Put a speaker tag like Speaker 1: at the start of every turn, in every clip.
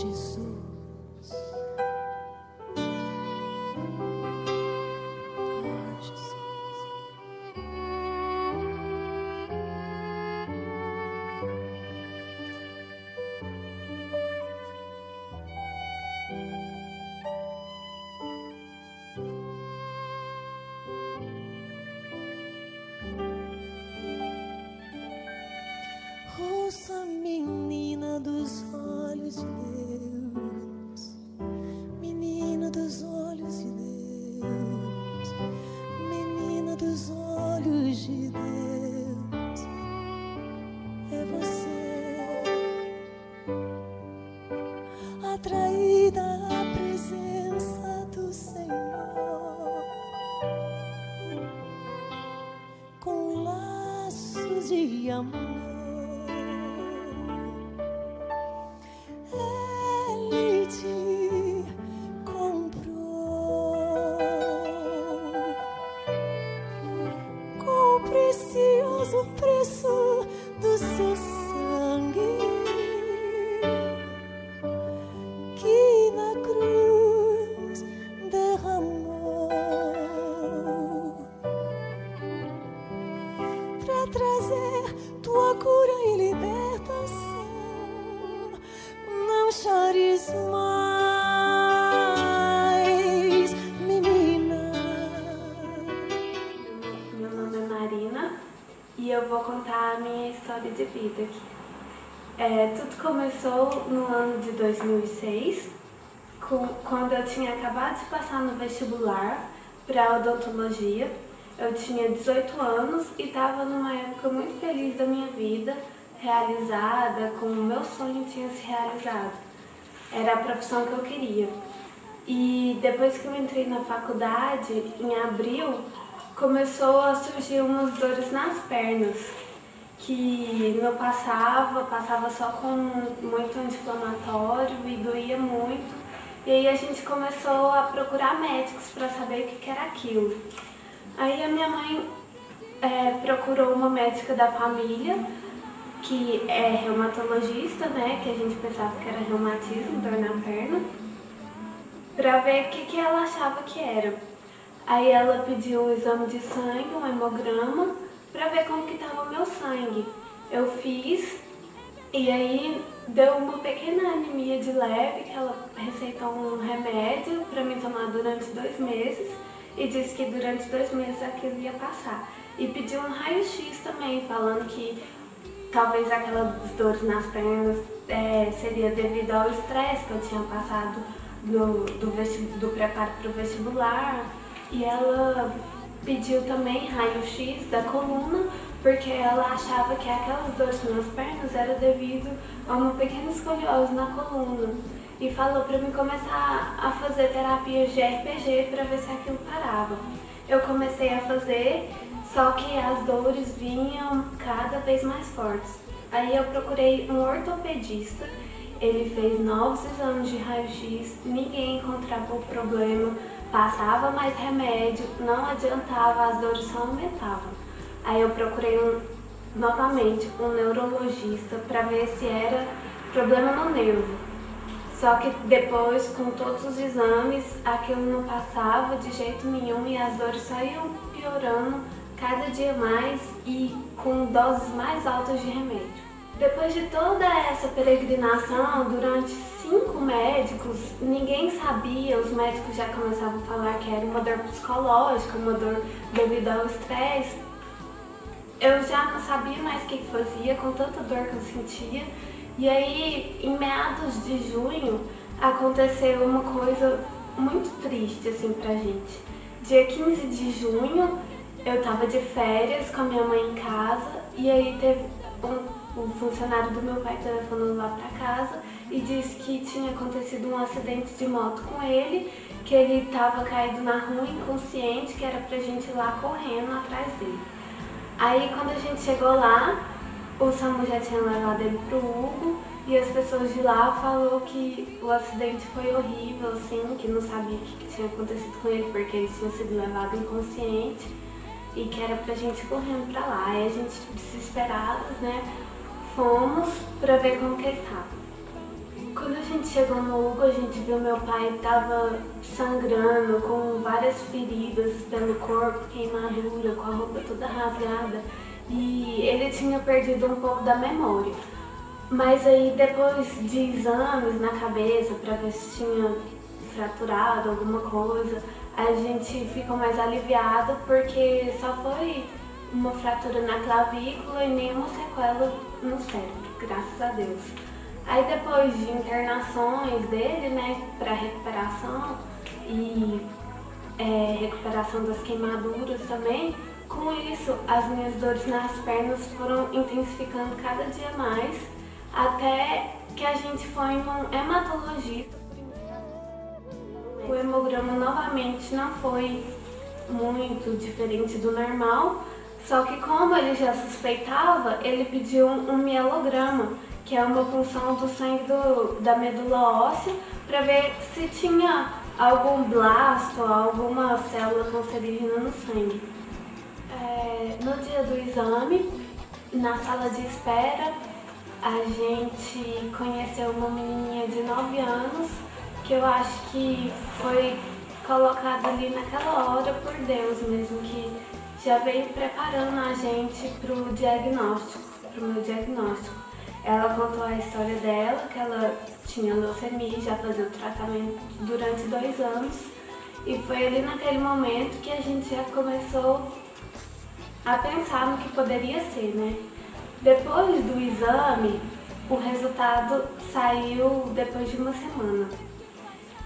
Speaker 1: Jesus. Ouça, menina dos olhos de Deus, menina dos olhos de Deus, menina dos olhos de Deus, é você, atraída à presença do Senhor, com laços de amor. O preço do seu sangue, que na cruz derramou, para trazer tua cura e libertação. Não chores mais, menina.
Speaker 2: Meu nome é Marina. E eu vou contar a minha história de vida aqui. Tudo começou no ano de 2006, quando eu tinha acabado de passar no vestibular para odontologia. Eu tinha 18 anos e estava numa época muito feliz da minha vida, realizada, como o meu sonho tinha se realizado. Era a profissão que eu queria. E depois que eu entrei na faculdade, em abril, começou a surgir umas dores nas pernas, que não passava só com muito anti-inflamatório e doía muito. E aí a gente começou a procurar médicos para saber o que era aquilo. Aí a minha mãe procurou uma médica da família, que é reumatologista, né, que a gente pensava que era reumatismo, dor na perna, para ver o que ela achava que era. Aí ela pediu um exame de sangue, um hemograma, para ver como que estava o meu sangue. Eu fiz e aí deu uma pequena anemia de leve, que ela receitou um remédio para me tomar durante 2 meses e disse que durante 2 meses aquilo ia passar. E pediu um raio-x também, falando que talvez aquelas dores nas pernas seria devido ao estresse que eu tinha passado do preparo para o vestibular. E ela pediu também raio-x da coluna, porque ela achava que aquelas dores nas pernas era devido a uma pequena escoliose na coluna. E falou para mim começar a fazer terapia de RPG para ver se aquilo parava. Eu comecei a fazer, só que as dores vinham cada vez mais fortes. Aí eu procurei um ortopedista, ele fez novos exames de raio-x, ninguém encontrava o problema. Passava mais remédio, não adiantava, as dores só aumentavam. Aí eu procurei novamente um neurologista para ver se era problema no nervo. Só que depois, com todos os exames, aquilo não passava de jeito nenhum e as dores só iam piorando cada dia mais e com doses mais altas de remédio. Depois de toda essa peregrinação, durante 5 médicos, ninguém sabia, os médicos já começavam a falar que era uma dor psicológica, uma dor devido ao estresse. Eu já não sabia mais o que fazia com tanta dor que eu sentia. E aí, em meados de junho, aconteceu uma coisa muito triste assim pra gente. Dia 15 de junho, eu tava de férias com a minha mãe em casa e aí teve um funcionário do meu pai telefonou lá pra casa e disse que tinha acontecido um acidente de moto com ele, que ele estava caído na rua inconsciente, que era pra gente ir lá correndo atrás dele. Aí quando a gente chegou lá, o SAMU já tinha levado ele pro Hugo e as pessoas de lá falaram que o acidente foi horrível, assim, que não sabia o que tinha acontecido com ele porque ele tinha sido levado inconsciente e que era pra gente ir correndo pra lá. Aí a gente, desesperados, né, fomos pra ver como que ele tava. Quando a gente chegou no Hugo, a gente viu meu pai tava sangrando, com várias feridas pelo corpo, queimadura, com a roupa toda rasgada. E ele tinha perdido um pouco da memória. Mas aí depois de exames na cabeça para ver se tinha fraturado alguma coisa, a gente ficou mais aliviado porque só foi uma fratura na clavícula e nenhuma sequela no cérebro, graças a Deus. Aí depois de internações dele, né, para recuperação e recuperação das queimaduras também, com isso as minhas dores nas pernas foram intensificando cada dia mais, até que a gente foi num hematologista. O hemograma novamente não foi muito diferente do normal, só que como ele já suspeitava, ele pediu um mielograma, que é uma punção do sangue da medula óssea, para ver se tinha algum blasto, alguma célula cancerígena no sangue. No dia do exame, na sala de espera, a gente conheceu uma menininha de 9 anos, que eu acho que foi colocada ali naquela hora por Deus mesmo, que já veio preparando a gente pro meu diagnóstico. Ela contou a história dela, que ela tinha leucemia, já fazia o tratamento durante 2 anos. E foi ali naquele momento que a gente já começou a pensar no que poderia ser, né? Depois do exame, o resultado saiu depois de uma semana.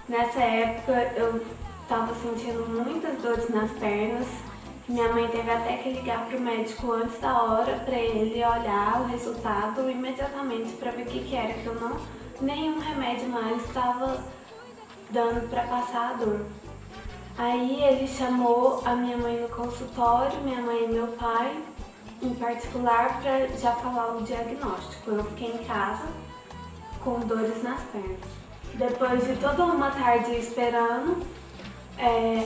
Speaker 2: Nessa época eu estava sentindo muitas dores nas pernas. Minha mãe teve até que ligar para o médico antes da hora para ele olhar o resultado imediatamente para ver o que era, que nenhum remédio mais estava dando para passar a dor. Aí ele chamou a minha mãe no consultório, minha mãe e meu pai, em particular, para já falar o diagnóstico. Eu fiquei em casa com dores nas pernas. Depois de toda uma tarde esperando,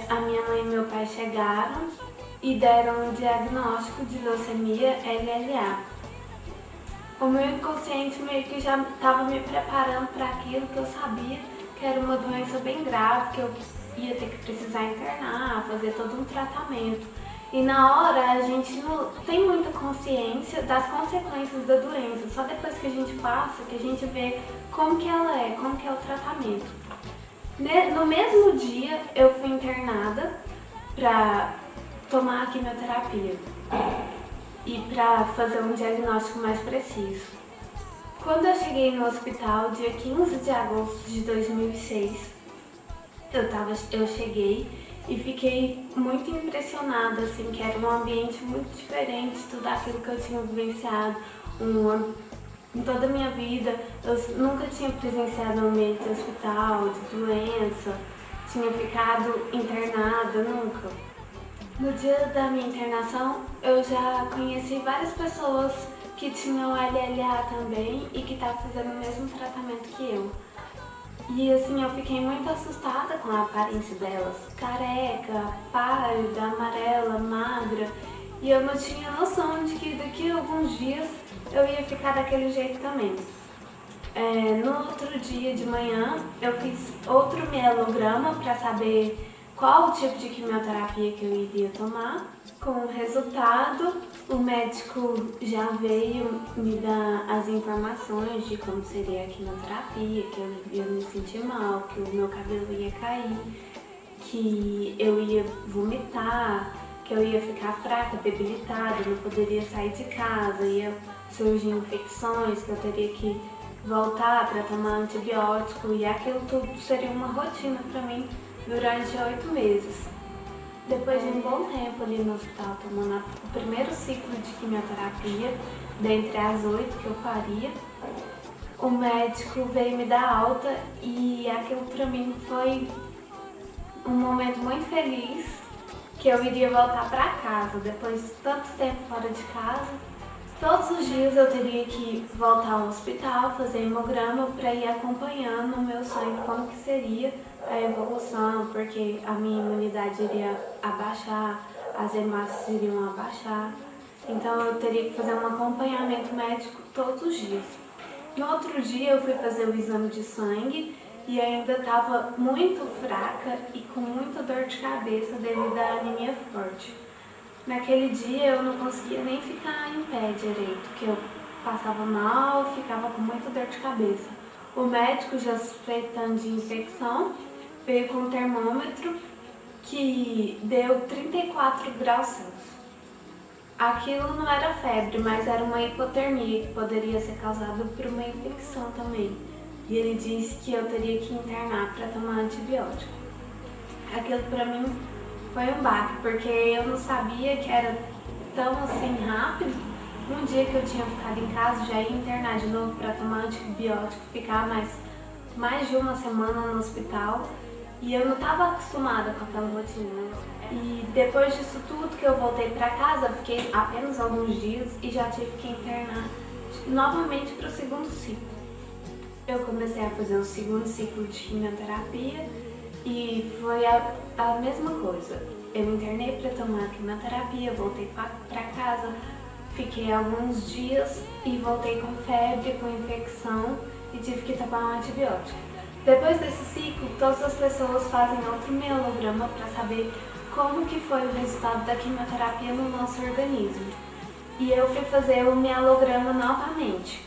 Speaker 2: a minha mãe e meu pai chegaram e deram um diagnóstico de leucemia LLA. O meu inconsciente meio que já estava me preparando para aquilo, que eu sabia que era uma doença bem grave, que eu ia ter que precisar internar, fazer todo um tratamento. E na hora a gente não tem muita consciência das consequências da doença, só depois que a gente passa que a gente vê como que ela é, como que é o tratamento. No mesmo dia eu fui internada para tomar a quimioterapia e para fazer um diagnóstico mais preciso. Quando eu cheguei no hospital, dia 15 de agosto de 2006, eu cheguei e fiquei muito impressionada, assim, que era um ambiente muito diferente de tudo aquilo que eu tinha vivenciado em toda a minha vida. Eu nunca tinha presenciado um ambiente de hospital, de doença, tinha ficado internada, nunca. No dia da minha internação, eu já conheci várias pessoas que tinham LLA também e que estavam fazendo o mesmo tratamento que eu. E assim, eu fiquei muito assustada com a aparência delas, careca, pálida, amarela, magra, e eu não tinha noção de que daqui a alguns dias eu ia ficar daquele jeito também. No outro dia de manhã, eu fiz outro mielograma para saber qual o tipo de quimioterapia que eu iria tomar. Com o resultado, o médico já veio me dar as informações de como seria a quimioterapia, que eu ia me sentir mal, que o meu cabelo ia cair, que eu ia vomitar, que eu ia ficar fraca, debilitada, não poderia sair de casa, ia surgir infecções, que eu teria que voltar para tomar antibiótico, e aquilo tudo seria uma rotina para mim durante 8 meses. Depois de um bom tempo ali no hospital, tomando o primeiro ciclo de quimioterapia, dentre as 8 que eu faria, o médico veio me dar alta e aquilo pra mim foi um momento muito feliz, que eu iria voltar pra casa depois de tanto tempo fora de casa. Todos os dias eu teria que voltar ao hospital, fazer hemograma para ir acompanhando o meu sangue, como que seria a evolução, porque a minha imunidade iria abaixar, as hemácias iriam abaixar. Então eu teria que fazer um acompanhamento médico todos os dias. No outro dia eu fui fazer o exame de sangue e ainda estava muito fraca e com muita dor de cabeça devido à anemia forte. Naquele dia eu não conseguia nem ficar em pé direito, porque eu passava mal, ficava com muita dor de cabeça. O médico, já suspeitando de infecção, veio com um termômetro que deu 34 graus Celsius. Aquilo não era febre, mas era uma hipotermia que poderia ser causada por uma infecção também. E ele disse que eu teria que internar para tomar antibiótico. Aquilo para mim foi um baque, porque eu não sabia que era tão assim rápido. Um dia que eu tinha ficado em casa, já ia internar de novo para tomar antibiótico, ficar mais de uma semana no hospital. E eu não estava acostumada com aquela rotina. E depois disso tudo que eu voltei para casa, fiquei apenas alguns dias e já tive que internar novamente para o segundo ciclo. Eu comecei a fazer o segundo ciclo de quimioterapia e foi a mesma coisa. Eu internei para tomar quimioterapia, voltei para casa, fiquei alguns dias e voltei com febre, com infecção e tive que tomar um antibiótico. Depois desse ciclo, todas as pessoas fazem outro mielograma para saber como que foi o resultado da quimioterapia no nosso organismo. E eu fui fazer o mielograma novamente.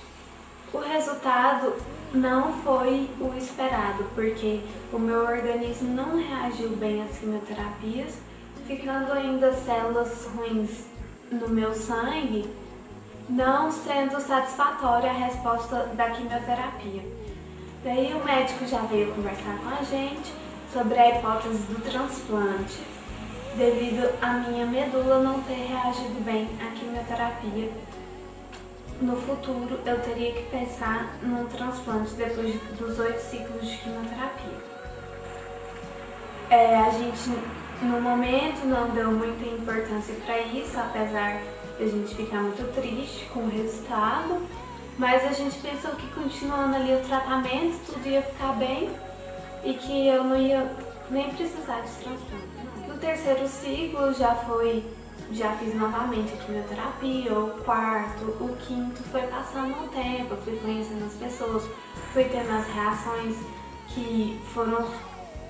Speaker 2: O resultado não foi o esperado, porque o meu organismo não reagiu bem às quimioterapias, ficando ainda células ruins no meu sangue, não sendo satisfatória a resposta da quimioterapia. Daí o médico já veio conversar com a gente sobre a hipótese do transplante, devido à minha medula não ter reagido bem à quimioterapia. No futuro eu teria que pensar num transplante depois dos 8 ciclos de quimioterapia. A gente no momento não deu muita importância para isso, apesar de a gente ficar muito triste com o resultado. Mas a gente pensou que continuando ali o tratamento, tudo ia ficar bem e que eu não ia nem precisar de transplante. No terceiro ciclo já fiz novamente a quimioterapia, o quarto, o quinto foi passando o tempo, eu fui conhecendo as pessoas, fui tendo as reações que foram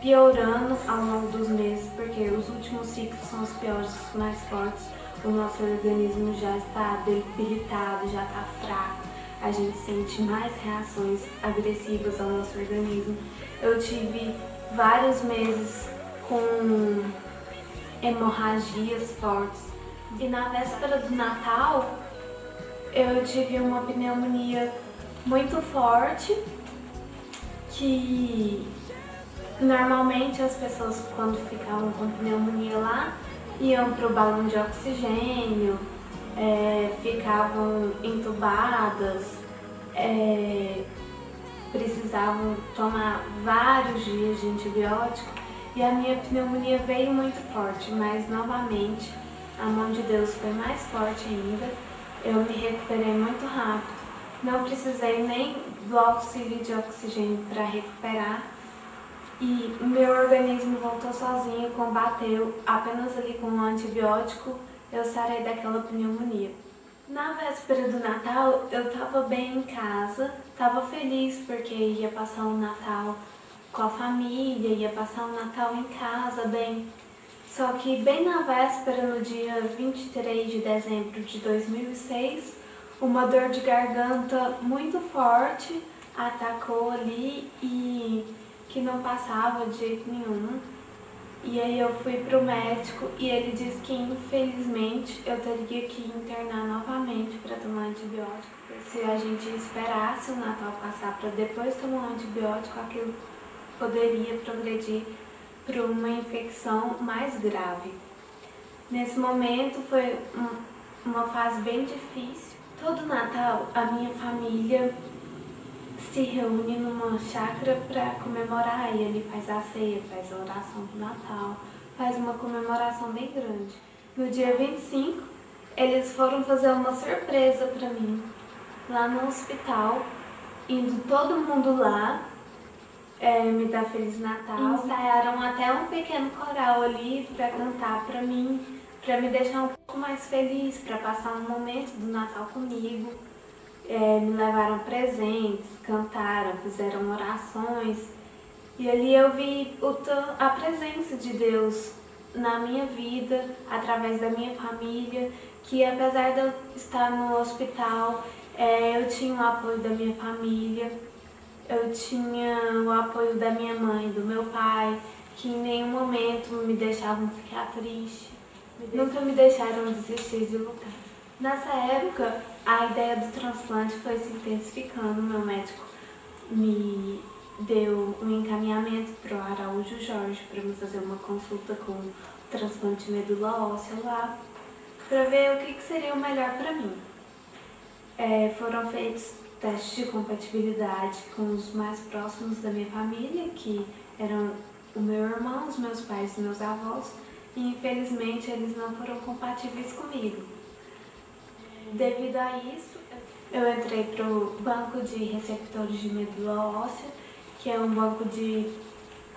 Speaker 2: piorando ao longo dos meses, porque os últimos ciclos são os piores, os mais fortes, o nosso organismo já está debilitado, já está fraco. A gente sente mais reações agressivas ao nosso organismo. Eu tive vários meses com hemorragias fortes. E na véspera do Natal, eu tive uma pneumonia muito forte, que normalmente as pessoas, quando ficavam com pneumonia lá, iam para o balão de oxigênio, ficavam entubadas, precisavam tomar vários dias de antibiótico e a minha pneumonia veio muito forte, mas novamente a mão de Deus foi mais forte ainda. Eu me recuperei muito rápido, não precisei nem do auxílio de oxigênio para recuperar e meu organismo voltou sozinho, combateu apenas ali com um antibiótico. Eu sarei daquela pneumonia. Na véspera do Natal, eu tava bem em casa, tava feliz porque ia passar o Natal com a família, ia passar o Natal em casa bem. Só que bem na véspera, no dia 23 de dezembro de 2006, uma dor de garganta muito forte atacou ali e que não passava de jeito nenhum. E aí eu fui pro médico e ele disse que infelizmente eu teria que internar novamente para tomar antibiótico. Se a gente esperasse o Natal passar para depois tomar um antibiótico, aquilo poderia progredir para uma infecção mais grave. Nesse momento foi uma fase bem difícil. Todo Natal a minha família se reúne numa chácara para comemorar, e ele faz a ceia, faz a oração do Natal, faz uma comemoração bem grande. No dia 25, eles foram fazer uma surpresa para mim, lá no hospital, indo todo mundo lá, me dar Feliz Natal. Ensaiaram até um pequeno coral ali para cantar para mim, para me deixar um pouco mais feliz, para passar um momento do Natal comigo. me levaram presentes, cantaram, fizeram orações. E ali eu vi a presença de Deus na minha vida, através da minha família, que apesar de eu estar no hospital, eu tinha o apoio da minha família, eu tinha o apoio da minha mãe, do meu pai, que em nenhum momento me deixavam ficar triste, nunca me deixaram desistir de lutar. Nessa época, a ideia do transplante foi se intensificando. Meu médico me deu um encaminhamento para o Araújo Jorge para me fazer uma consulta com o transplante de medula óssea lá, para ver o que seria o melhor para mim. Foram feitos testes de compatibilidade com os mais próximos da minha família, que eram o meu irmão, os meus pais e meus avós, e infelizmente eles não foram compatíveis comigo. Devido a isso, eu entrei para o banco de receptores de medula óssea, que é um banco de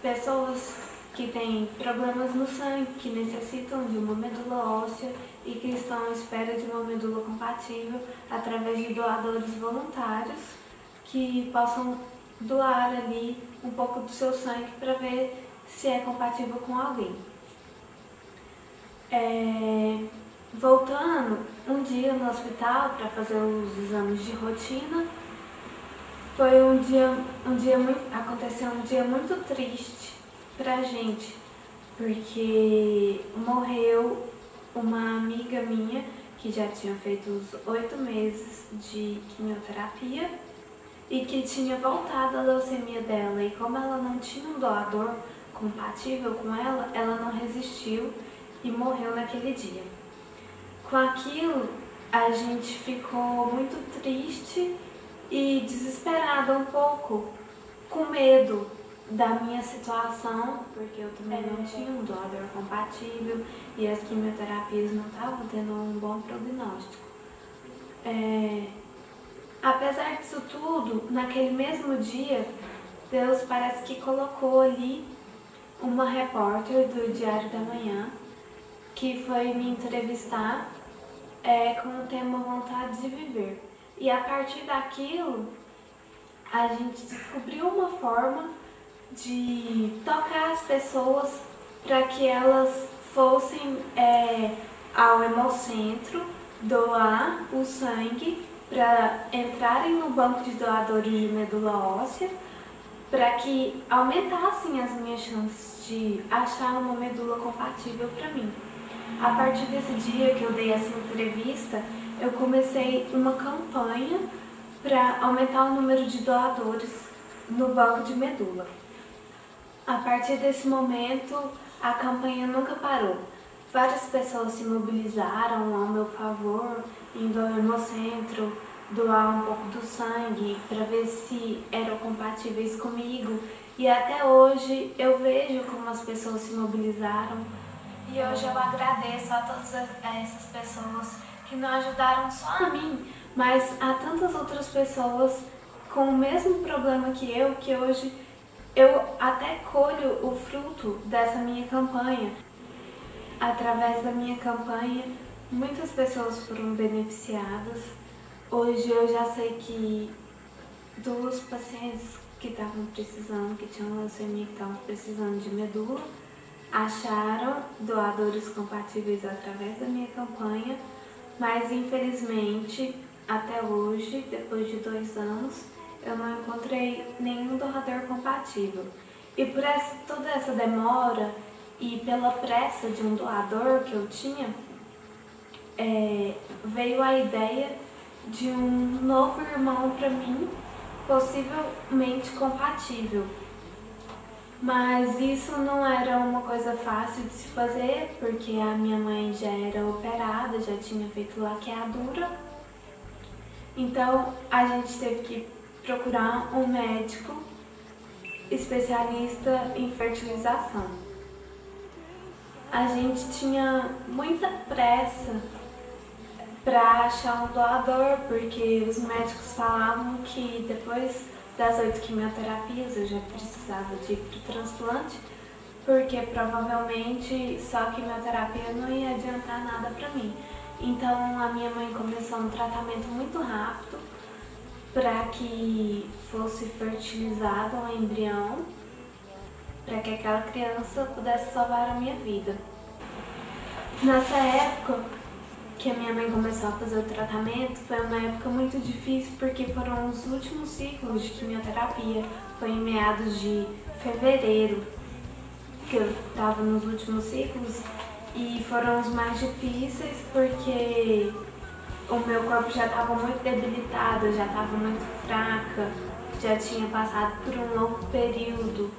Speaker 2: pessoas que têm problemas no sangue, que necessitam de uma medula óssea e que estão à espera de uma medula compatível através de doadores voluntários que possam doar ali um pouco do seu sangue para ver se é compatível com alguém. Voltando um dia no hospital para fazer os exames de rotina, aconteceu um dia muito triste pra gente, porque morreu uma amiga minha que já tinha feito os 8 meses de quimioterapia e que tinha voltado a leucemia dela, e como ela não tinha um doador compatível com ela, ela não resistiu e morreu naquele dia. Com aquilo, a gente ficou muito triste e desesperada um pouco, com medo da minha situação, porque eu também não tinha um doador compatível e as quimioterapias não estavam tendo um bom prognóstico. Apesar disso tudo, naquele mesmo dia, Deus parece que colocou ali uma repórter do Diário da Manhã que foi me entrevistar com o tema Vontade de Viver. E a partir daquilo, a gente descobriu uma forma de tocar as pessoas para que elas fossem ao Hemocentro doar o sangue, para entrarem no banco de doadores de medula óssea, para que aumentassem as minhas chances de achar uma medula compatível para mim. A partir desse dia que eu dei essa entrevista, eu comecei uma campanha para aumentar o número de doadores no banco de medula. A partir desse momento, a campanha nunca parou. Várias pessoas se mobilizaram ao meu favor, indo ao Hemocentro, doar um pouco do sangue para ver se eram compatíveis comigo. E até hoje eu vejo como as pessoas se mobilizaram. E hoje eu agradeço a todas essas pessoas que não ajudaram só a mim, mas a tantas outras pessoas com o mesmo problema que hoje eu até colho o fruto dessa minha campanha. Através da minha campanha, muitas pessoas foram beneficiadas. Hoje eu já sei que 2 pacientes que estavam precisando, que tinham leucemia, que estavam precisando de medula, acharam doadores compatíveis através da minha campanha, mas infelizmente até hoje, depois de 2 anos, eu não encontrei nenhum doador compatível. E por toda essa demora e pela pressa de um doador que eu tinha, veio a ideia de um novo irmão para mim, possivelmente compatível. Mas isso não era uma coisa fácil de se fazer, porque a minha mãe já era operada, já tinha feito laqueadura. Então a gente teve que procurar um médico especialista em fertilização. A gente tinha muita pressa para achar um doador, porque os médicos falavam que depois das 8 quimioterapias eu já precisava de ir para o transplante, porque provavelmente só a quimioterapia não ia adiantar nada para mim. Então a minha mãe começou um tratamento muito rápido, para que fosse fertilizado um embrião, para que aquela criança pudesse salvar a minha vida. Nessa época que a minha mãe começou a fazer o tratamento, foi uma época muito difícil porque foram os últimos ciclos de quimioterapia. Foi em meados de fevereiro que eu estava nos últimos ciclos e foram os mais difíceis porque o meu corpo já estava muito debilitado, eu já estava muito fraca, já tinha passado por um longo período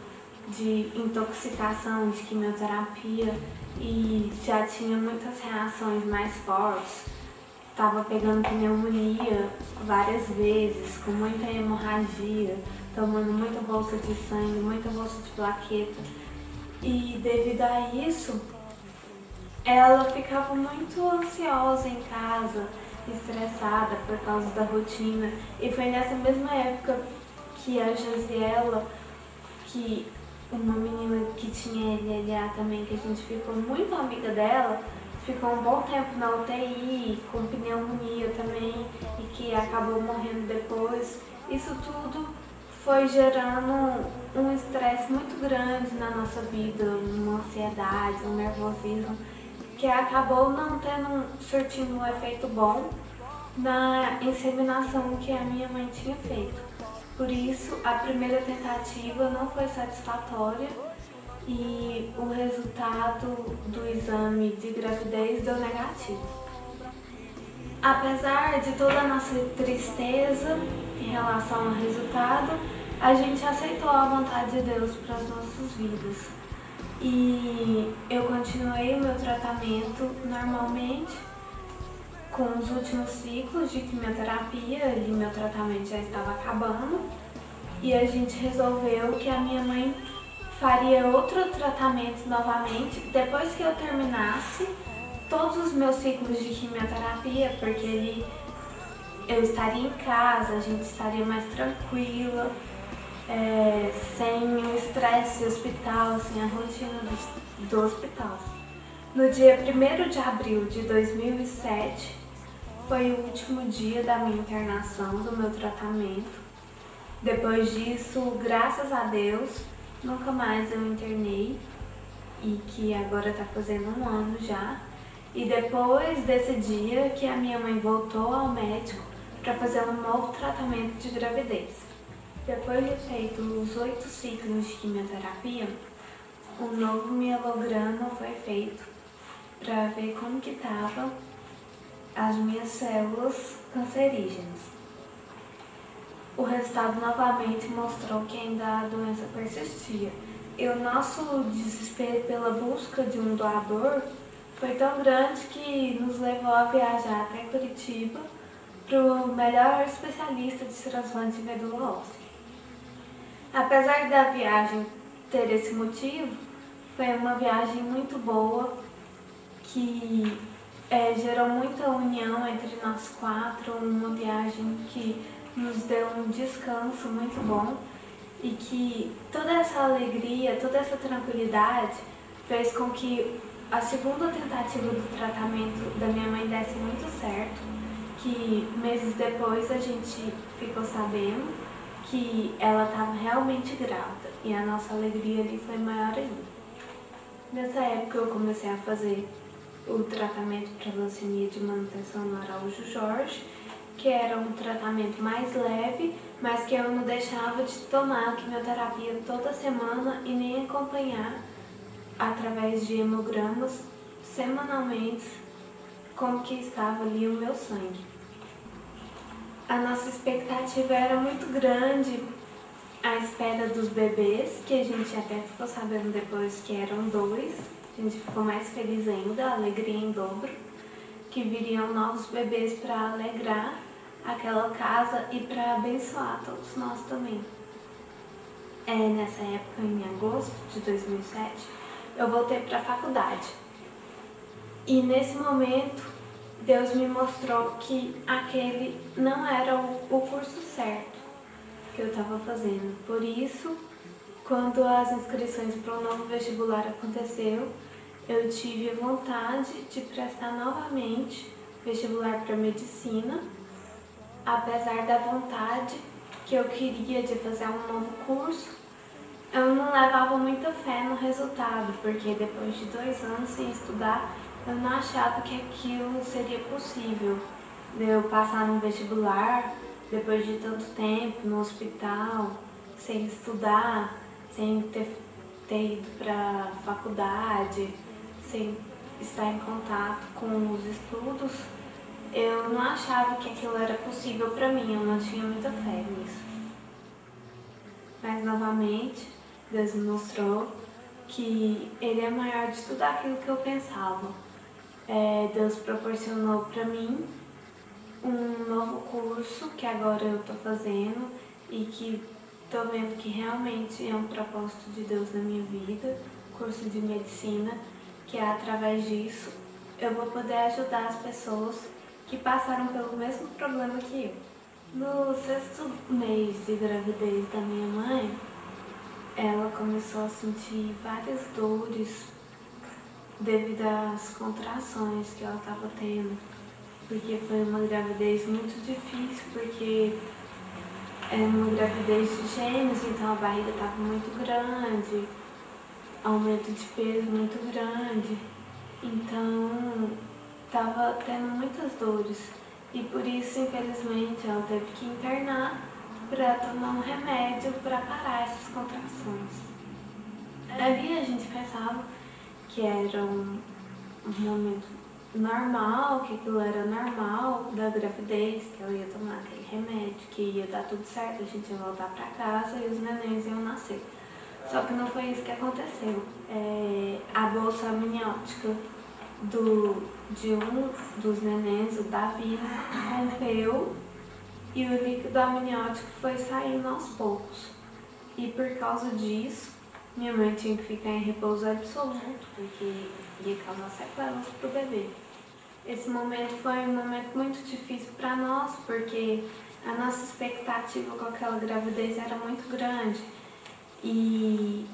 Speaker 2: de intoxicação de quimioterapia e já tinha muitas reações mais fortes. Estava pegando pneumonia várias vezes, com muita hemorragia, tomando muita bolsa de sangue, muita bolsa de plaqueta. E devido a isso, ela ficava muito ansiosa em casa, estressada por causa da rotina. E foi nessa mesma época que a Josiela, que uma menina que tinha LLA também, que a gente ficou muito amiga dela, ficou um bom tempo na UTI, com pneumonia também, e que acabou morrendo depois. Isso tudo foi gerando um estresse muito grande na nossa vida, uma ansiedade, um nervosismo, que acabou não surtindo um efeito bom na inseminação que a minha mãe tinha feito. Por isso, a primeira tentativa não foi satisfatória e o resultado do exame de gravidez deu negativo. Apesar de toda a nossa tristeza em relação ao resultado, a gente aceitou a vontade de Deus para as nossas vidas. E eu continuei o meu tratamento normalmente, com os últimos ciclos de quimioterapia, e meu tratamento já estava acabando, e a gente resolveu que a minha mãe faria outro tratamento novamente depois que eu terminasse todos os meus ciclos de quimioterapia, porque eu estaria em casa, a gente estaria mais tranquila, sem o estresse de hospital, sem a rotina do hospital. No dia 1º de abril de 2007, foi o último dia da minha internação, do meu tratamento. Depois disso, graças a Deus, nunca mais eu internei, e que agora está fazendo 1 ano já. E depois desse dia que a minha mãe voltou ao médico para fazer um novo tratamento de gravidez. Depois de feito os 8 ciclos de quimioterapia, um novo mielograma foi feito para ver como que estavam as minhas células cancerígenas. O resultado novamente mostrou que ainda a doença persistia. E o nosso desespero pela busca de um doador foi tão grande que nos levou a viajar até Curitiba para o melhor especialista de transplante de medula óssea. Apesar da viagem ter esse motivo, foi uma viagem muito boa, que gerou muita união entre nós 4, uma viagem que nos deu um descanso muito bom e que toda essa alegria, toda essa tranquilidade fez com que a segunda tentativa do tratamento da minha mãe desse muito certo, que meses depois a gente ficou sabendo que ela estava realmente grávida e a nossa alegria ali foi maior ainda. Nessa época eu comecei a fazer o tratamento para leucemia de manutenção no Araújo Jorge, que era um tratamento mais leve, mas que eu não deixava de tomar a quimioterapia toda semana e nem acompanhar através de hemogramas semanalmente como que estava ali o meu sangue. A nossa expectativa era muito grande à espera dos bebês, que a gente até ficou sabendo depois que eram 2. A gente ficou mais feliz ainda, a alegria em dobro, que viriam novos bebês para alegrar aquela casa e para abençoar todos nós também. Nessa época, em agosto de 2007, eu voltei para a faculdade. E nesse momento, Deus me mostrou que aquele não era o curso certo que eu estava fazendo. Por isso, quando as inscrições para o novo vestibular aconteceu, eu tive vontade de prestar novamente vestibular para medicina apesar da vontade que eu queria de fazer um novo curso, eu não levava muita fé no resultado, porque depois de 2 anos sem estudar, eu não achava que aquilo seria possível. De eu passar no vestibular, depois de tanto tempo no hospital, sem estudar, sem ter ido para a faculdade, sem estar em contato com os estudos, eu não achava que aquilo era possível para mim, eu não tinha muita fé nisso. Mas novamente, Deus me mostrou que Ele é maior de tudo aquilo que eu pensava. Deus proporcionou para mim um novo curso que agora eu estou fazendo e que estou vendo que realmente é um propósito de Deus na minha vida, curso de medicina, que através disso eu vou poder ajudar as pessoas que passaram pelo mesmo problema que eu. No 6º mês de gravidez da minha mãe, ela começou a sentir várias dores devido às contrações que ela estava tendo, porque foi uma gravidez muito difícil, porque era uma gravidez de gêmeos, então a barriga estava muito grande, aumento de peso muito grande, então estava tendo muitas dores e por isso, infelizmente, ela teve que internar para tomar um remédio para parar essas contrações. Ali a gente pensava que era um momento normal, que aquilo era normal da gravidez, que ela ia tomar aquele remédio, que ia dar tudo certo, a gente ia voltar para casa e os nenéns iam nascer. Só que não foi isso que aconteceu. A bolsa amniótica de um dos nenéns, o Davi, rompeu e o líquido amniótico foi saindo aos poucos. E por causa disso, minha mãe tinha que ficar em repouso absoluto, porque ia causar sequelas para o bebê. Esse momento foi um momento muito difícil para nós, porque a nossa expectativa com aquela gravidez era muito grande. E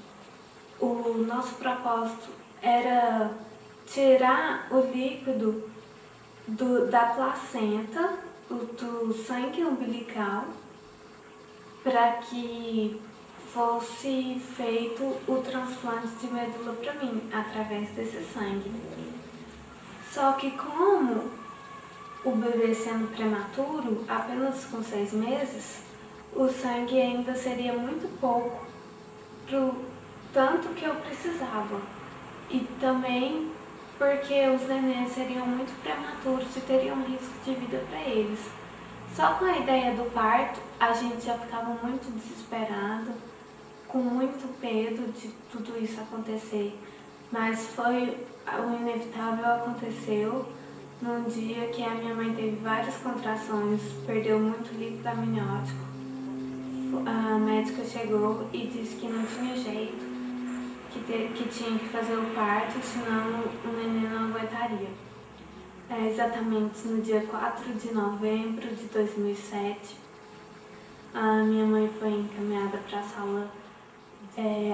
Speaker 2: o nosso propósito era tirar o líquido da placenta, do sangue umbilical, para que fosse feito o transplante de medula para mim, através desse sangue. Só que como o bebê sendo prematuro, apenas com 6 meses, o sangue ainda seria muito pouco pro tanto que eu precisava. E também porque os nenéns seriam muito prematuros e teriam um risco de vida para eles. Só com a ideia do parto, a gente já ficava muito desesperado, com muito medo de tudo isso acontecer. Mas o inevitável aconteceu num dia que a minha mãe teve várias contrações, perdeu muito líquido amniótico. A médica chegou e disse que não tinha jeito, que tinha que fazer o parto, senão o neném não aguentaria. Exatamente no dia 4 de novembro de 2007, a minha mãe foi encaminhada para a sala.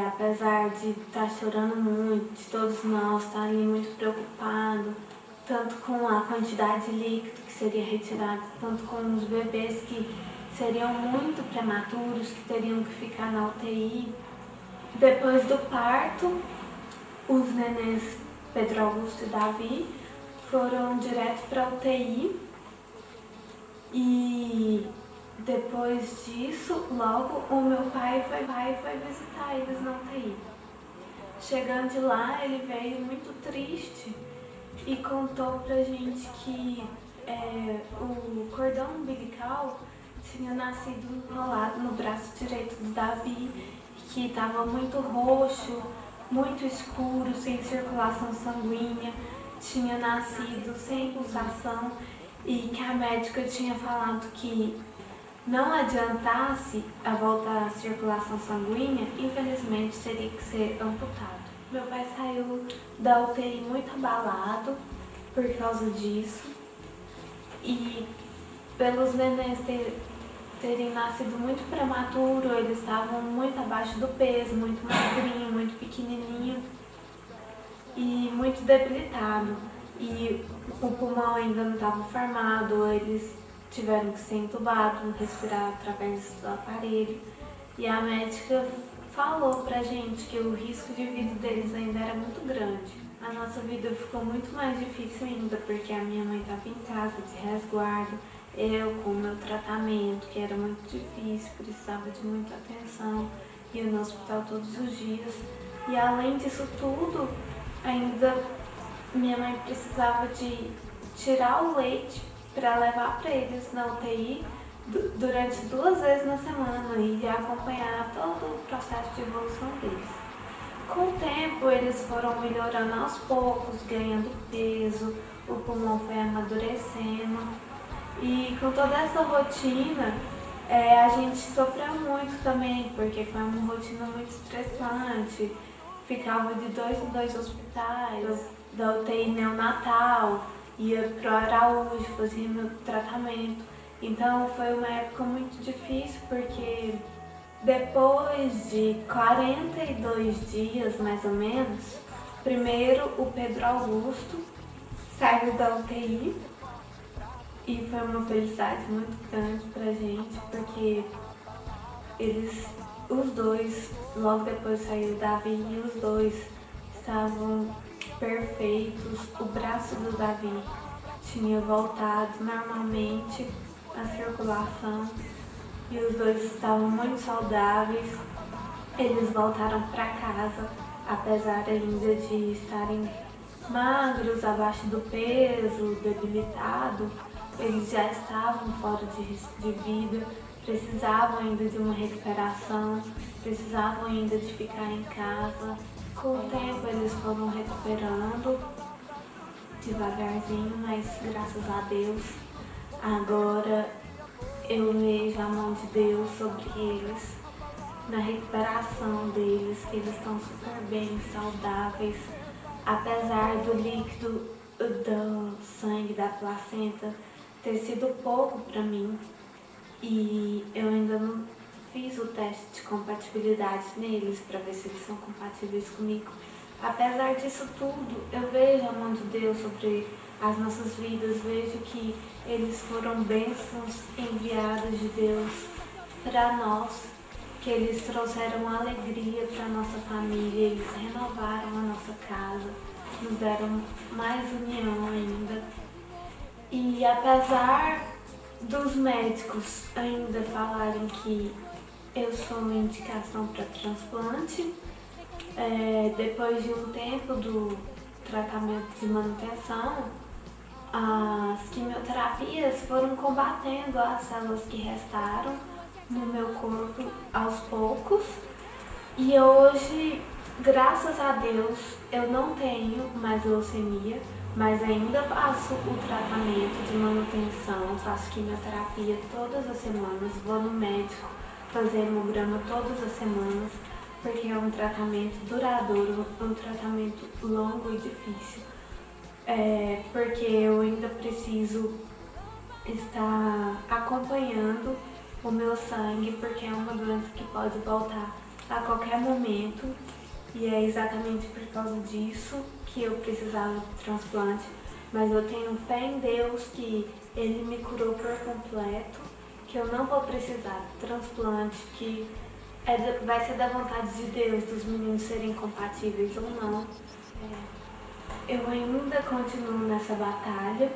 Speaker 2: Apesar de estar chorando muito, de todos nós estar ali muito preocupados, tanto com a quantidade de líquido que seria retirado, tanto com os bebês que seriam muito prematuros, que teriam que ficar na UTI. Depois do parto, os nenéns Pedro Augusto e Davi foram direto para a UTI e depois disso, logo o meu pai foi visitar eles na UTI. Chegando de lá, ele veio muito triste e contou pra gente que o cordão umbilical tinha nascido enrolado no braço direito do Davi, que estava muito roxo, muito escuro, sem circulação sanguínea, tinha nascido sem pulsação e que a médica tinha falado que não adiantasse a voltar à circulação sanguínea, infelizmente teria que ser amputado. Meu pai saiu da UTI muito abalado por causa disso e pelos nenéns terem nascido muito prematuro, eles estavam muito abaixo do peso, muito magrinho, muito pequenininho e muito debilitado. E o pulmão ainda não estava formado, eles tiveram que ser entubados, respirar através do aparelho. E a médica falou pra gente que o risco de vida deles ainda era muito grande. A nossa vida ficou muito mais difícil ainda, porque a minha mãe estava em casa de resguardo, eu com o meu tratamento, que era muito difícil, precisava de muita atenção, ia no hospital todos os dias. E além disso tudo, ainda minha mãe precisava de tirar o leite para levar para eles na UTI durante 2 vezes na semana e acompanhar todo o processo de evolução deles. Com o tempo, eles foram melhorando aos poucos, ganhando peso, o pulmão foi amadurecendo. E com toda essa rotina, a gente sofreu muito também, porque foi uma rotina muito estressante. Ficava de 2 em 2 hospitais, da UTI neonatal, ia pro Araújo, fazia meu tratamento. Então foi uma época muito difícil, porque depois de 42 dias, mais ou menos, primeiro o Pedro Augusto saiu da UTI e foi uma felicidade muito grande pra gente, porque os dois, logo depois saiu o Davi e os dois estavam perfeitos. O braço do Davi tinha voltado normalmente a circulação e os dois estavam muito saudáveis. Eles voltaram para casa, apesar ainda de estarem magros, abaixo do peso, debilitados. Eles já estavam fora de risco de vida, precisavam ainda de uma recuperação, precisavam ainda de ficar em casa. Com o tempo eles foram recuperando devagarzinho, mas graças a Deus agora eu vejo a mão de Deus sobre eles, na recuperação deles, que eles estão super bem, saudáveis, apesar do líquido do sangue da placenta ter sido pouco para mim e eu ainda não fiz o teste de compatibilidade neles para ver se eles são compatíveis comigo. Apesar disso tudo, eu vejo a mão de Deus sobre as nossas vidas, vejo que eles foram bênçãos enviadas de Deus para nós, que eles trouxeram alegria para nossa família, eles renovaram a nossa casa, nos deram mais união ainda. E apesar dos médicos ainda falarem que eu sou uma indicação para transplante, depois de um tempo do tratamento de manutenção, as quimioterapias foram combatendo as células que restaram no meu corpo aos poucos. E hoje, graças a Deus, eu não tenho mais leucemia, mas ainda faço o tratamento de manutenção, faço quimioterapia todas as semanas, vou no médico fazer hemograma todas as semanas, porque é um tratamento duradouro, um tratamento longo e difícil, porque eu ainda preciso estar acompanhando o meu sangue, porque é uma doença que pode voltar a qualquer momento e é exatamente por causa disso que eu precisava de transplante, mas eu tenho fé em Deus que Ele me curou por completo, que eu não vou precisar de transplante, que vai ser da vontade de Deus dos meninos serem compatíveis ou não. Eu ainda continuo nessa batalha.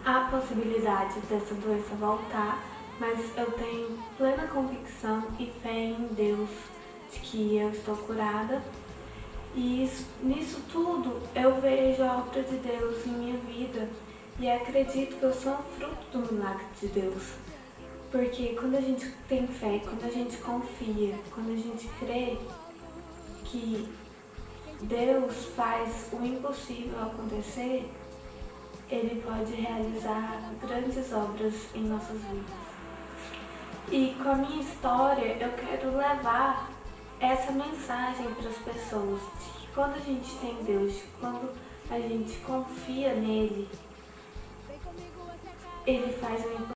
Speaker 2: Há possibilidade dessa doença voltar, mas eu tenho plena convicção e fé em Deus de que eu estou curada. E nisso tudo eu vejo a obra de Deus em minha vida e acredito que eu sou um fruto do milagre de Deus. Porque quando a gente tem fé, quando a gente confia, quando a gente crê que Deus faz o impossível acontecer, Ele pode realizar grandes obras em nossas vidas. E com a minha história eu quero levar essa mensagem para as pessoas, de que quando a gente tem Deus, quando a gente confia nele, Ele faz o impossível.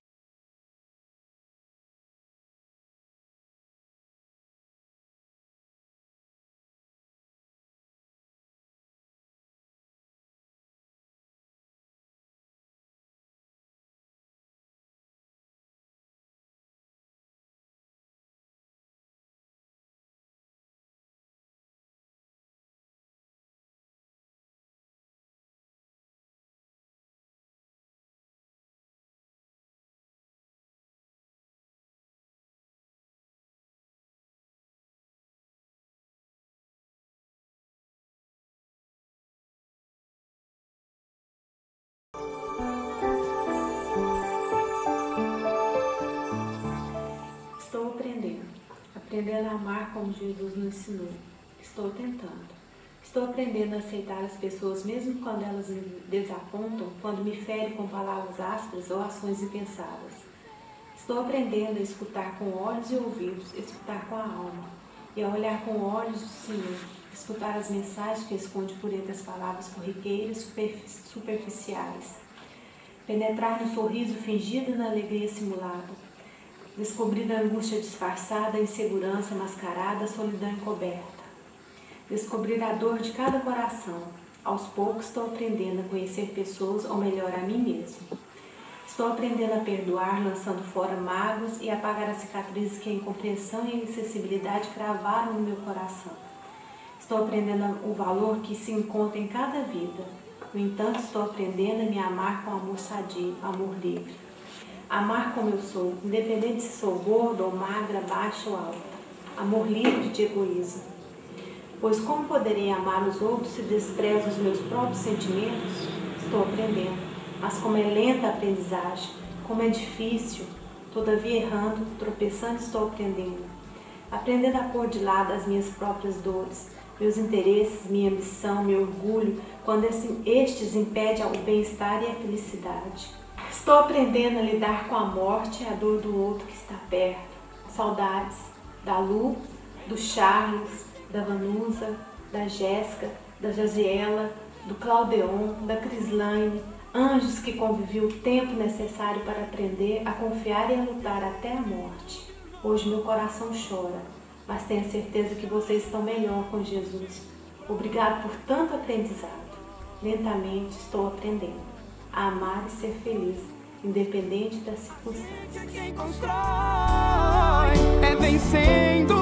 Speaker 3: aprendendo a amar como Jesus nos ensinou. Estou tentando. Estou aprendendo a aceitar as pessoas mesmo quando elas me desapontam, quando me ferem com palavras ásperas ou ações impensadas. Estou aprendendo a escutar com olhos e ouvidos, escutar com a alma, e a olhar com olhos do Senhor, escutar as mensagens que esconde por entre as palavras corriqueiras e superficiais, penetrar no sorriso fingido e na alegria simulada, descobrir a angústia disfarçada, a insegurança mascarada, a solidão encoberta, descobrir a dor de cada coração. Aos poucos estou aprendendo a conhecer pessoas, ou melhor, a mim mesmo. Estou aprendendo a perdoar, lançando fora mágoas e apagar as cicatrizes que a incompreensão e a insensibilidade cravaram no meu coração. Estou aprendendo o valor que se encontra em cada vida. No entanto, estou aprendendo a me amar com amor sadio, amor livre. Amar como eu sou, independente se sou gorda ou magra, baixa ou alta. Amor livre de egoísmo. Pois como poderei amar os outros se desprezo os meus próprios sentimentos? Estou aprendendo. Mas como é lenta a aprendizagem, como é difícil, todavia errando, tropeçando, estou aprendendo. Aprendendo a pôr de lado as minhas próprias dores, meus interesses, minha ambição, meu orgulho, quando estes impedem o bem-estar e a felicidade. Estou aprendendo a lidar com a morte e a dor do outro que está perto. Saudades da Lu, do Charles, da Vanusa, da Jéssica, da Jaziela, do Claudeon, da Crislaine, anjos que convivi o tempo necessário para aprender a confiar e a lutar até a morte. Hoje meu coração chora, mas tenho certeza que vocês estão melhor com Jesus. Obrigado por tanto aprendizado. Lentamente estou aprendendo a amar e ser feliz, independente das circunstâncias.
Speaker 4: Quem constrói é vencendo.